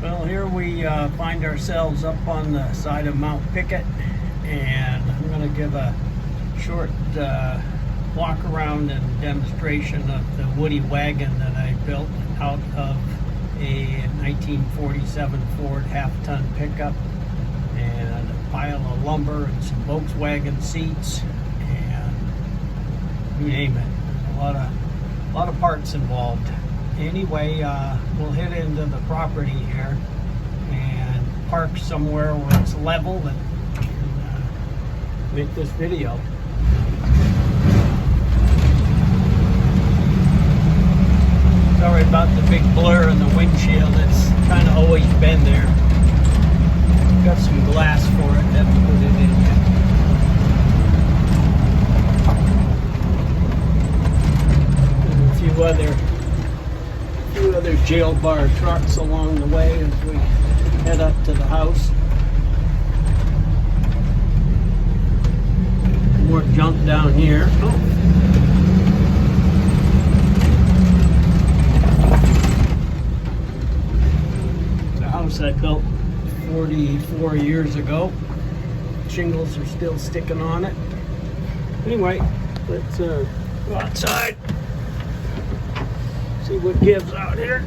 Well, here we find ourselves up on the side of Mount Pickett, and I'm going to give a short walk around and demonstration of the Woodie wagon that I built out of a 1947 Ford half-ton pickup, and a pile of lumber and some Volkswagen seats, and you name it. There's a lot of parts involved. Anyway, we'll head into the property here and park somewhere where it's level and make this video. Sorry about the big blur in the windshield. It's kind of always been there. Got some glass for it, haven't put it in yet. And a few other jail bar trucks along the way as we head up to the house. More junk down here. Oh. The house I built 44 years ago. Shingles are still sticking on it. Anyway, let's go outside. See what gives out here.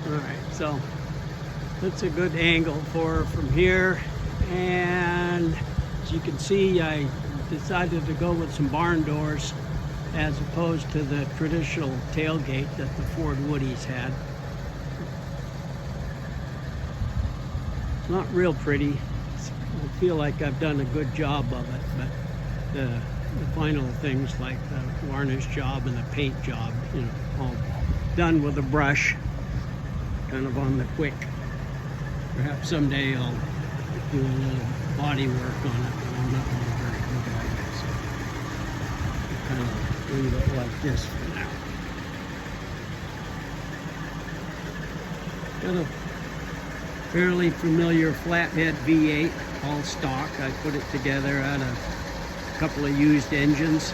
Alright, so that's a good angle from here, and as you can see, I decided to go with some barn doors as opposed to the traditional tailgate that the Ford Woodies had. It's not real pretty. I feel like I've done a good job of it, but the final things like the varnish job and the paint job, you know, all done with a brush, kind of on the quick. Perhaps someday I'll do a little body work on it, but I'm not really very good at it, so I'll kind of leave it like this for now. Got a fairly familiar flathead V8, all stock. I put it together out of a couple of used engines.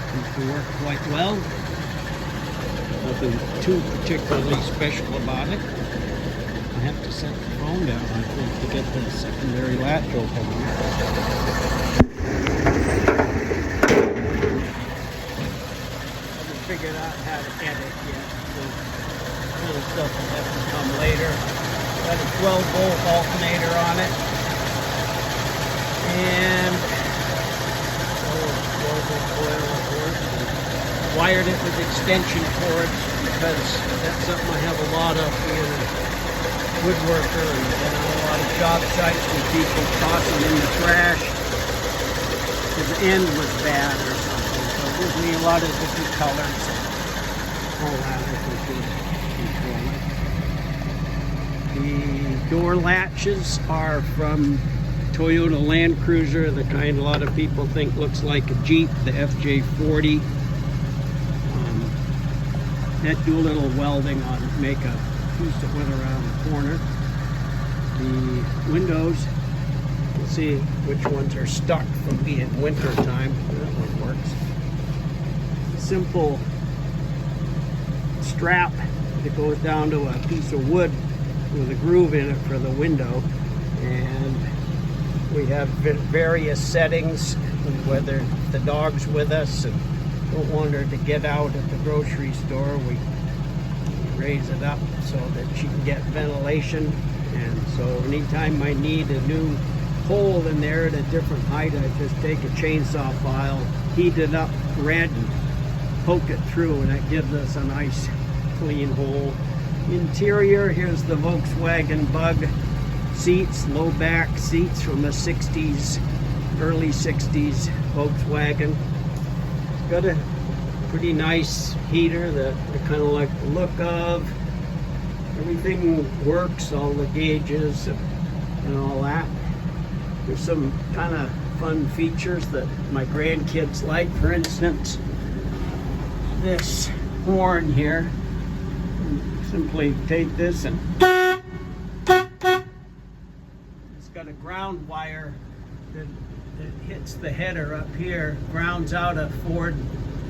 Seems to work quite well. Nothing too particularly special about it. I have to set the phone down, I think, to get the secondary latch open. I haven't figured out how to edit yet, so kind of stuff will have to come later. Got a 12-volt alternator on it, and wired it with extension cords because that's something I have a lot of being a woodworker, and been on a lot of job sites with people tossing in the trash because the end was bad or something. So it gives me a lot of different colors and all that. I think is controlling. The door latches are from Toyota Land Cruiser, the kind a lot of people think looks like a Jeep, the FJ40. That do a little welding on it, make a piece that went around the corner. The windows, you'll see which ones are stuck from being winter time. That one works. Simple strap that goes down to a piece of wood with a groove in it for the window. And we have various settings, whether the dog's with us and don't want her to get out at the grocery store, we raise it up so that she can get ventilation. And so anytime I need a new hole in there at a different height, I just take a chainsaw file, heat it up red, and poke it through, and that gives us a nice clean hole. Interior, here's the Volkswagen Bug seats, low back seats from a 60s, early 60s Volkswagen. Got a pretty nice heater that I kind of like the look of. Everything works, all the gauges and all that. There's some kind of fun features that my grandkids like. For instance, this horn here. Simply take this and it's got a ground wire that hits the header up here, grounds out a Ford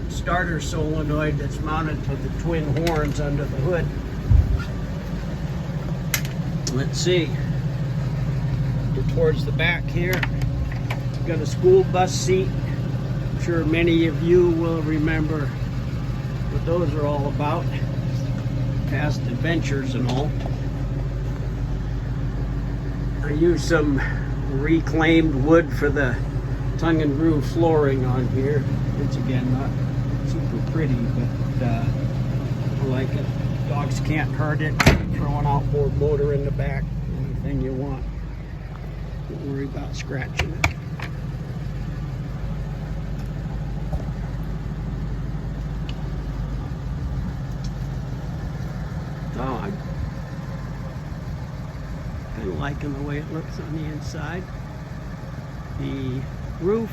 starter solenoid that's mounted to the twin horns under the hood. Let's see. Towards the back here, got a school bus seat. I'm sure many of you will remember what those are all about. Past adventures and all. I used some reclaimed wood for the tongue and groove flooring on here. It's again not super pretty, but I like it. Dogs can't hurt it. Throw an outboard motor in the back. Anything you want. Don't worry about scratching it. Oh, I'm kind of liking the way it looks on the inside. The roof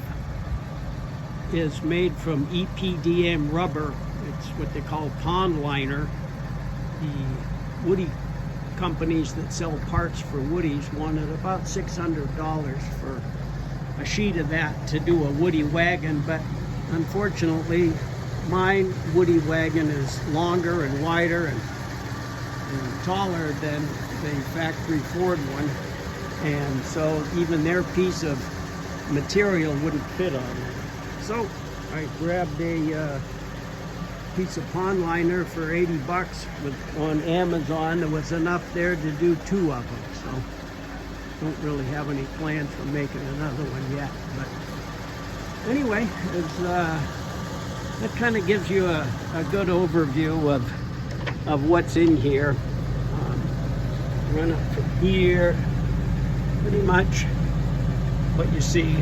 is made from EPDM rubber. It's what they call pond liner. The Woodie companies that sell parts for Woodies wanted about $600 for a sheet of that to do a Woodie wagon, but unfortunately mine Woodie wagon is longer and wider and taller than the factory Ford one, and so even their piece of material wouldn't fit on it. So I grabbed a piece of pond liner for 80 bucks on Amazon. There was enough there to do 2 of them, so don't really have any plans for making another one yet. But anyway, that kind of gives you a good overview of what's in here. Run up from here, pretty much what you see.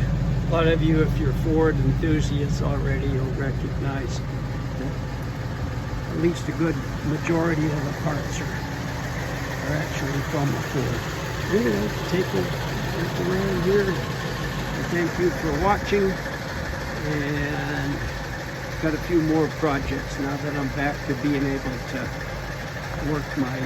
A lot of you, if you're Ford enthusiasts already, you'll recognize that at least a good majority of the parts are actually from a Ford. Anyway, take a look around here. Thank you for watching, and got a few more projects now that I'm back to being able to work my